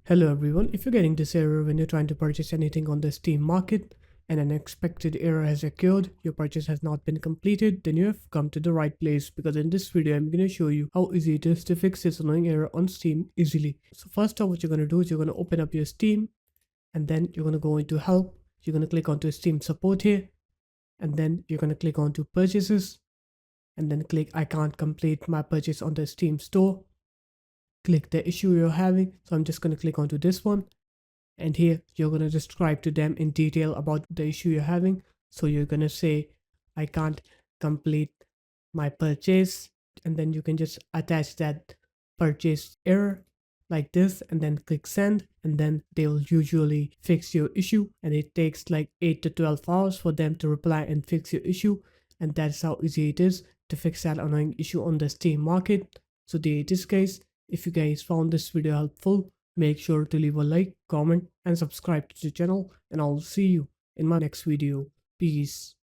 Hello everyone, if you're getting this error when you're trying to purchase anything on the Steam market and an unexpected error has occurred, your purchase has not been completed, then you have come to the right place because in this video I'm going to show you how easy it is to fix this annoying error on Steam easily. So first off, what you're going to do is you're going to open up your Steam and then you're going to go into help. You're going to click onto Steam support here and then you're going to click onto purchases and then click I can't complete my purchase on the Steam store. Click the issue you're having. So I'm just going to click onto this one. And here you're going to describe to them in detail about the issue you're having. So you're going to say, I can't complete my purchase. And then you can just attach that purchase error like this and then click send. And then they'll usually fix your issue. And it takes like 8 to 12 hours for them to reply and fix your issue. And that's how easy it is to fix that annoying issue on the Steam market. So there it is, guys. If you guys found this video helpful, make sure to leave a like, comment, and subscribe to the channel, and I'll see you in my next video. Peace.